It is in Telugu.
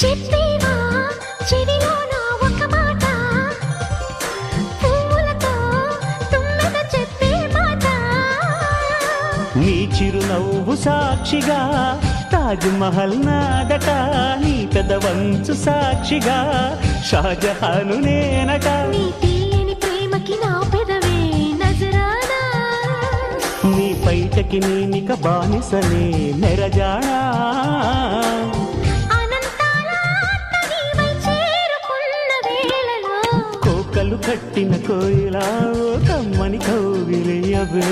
చెప్పేవా చెవిలో నా ఒక మాట, పువ్వులతో తుమ్మెద చెప్పే మాట. నీ చిరునవ్వు సాక్షిగా తాజ్ మహల్ నాదట, నీ పెదవంచు సాక్షిగా షాజహాను నేనట. నీ తీయని ప్రేమకి నా పెదవే నజరానా, నీ బయటకి నేనిక బానిసనే నెరజానా. అనంతాల ఆత్మ నీవై చేరుకున్న వేళలో, కోకలు కట్టిన కోయిలా ఓ కమ్మని కౌగిలియవే.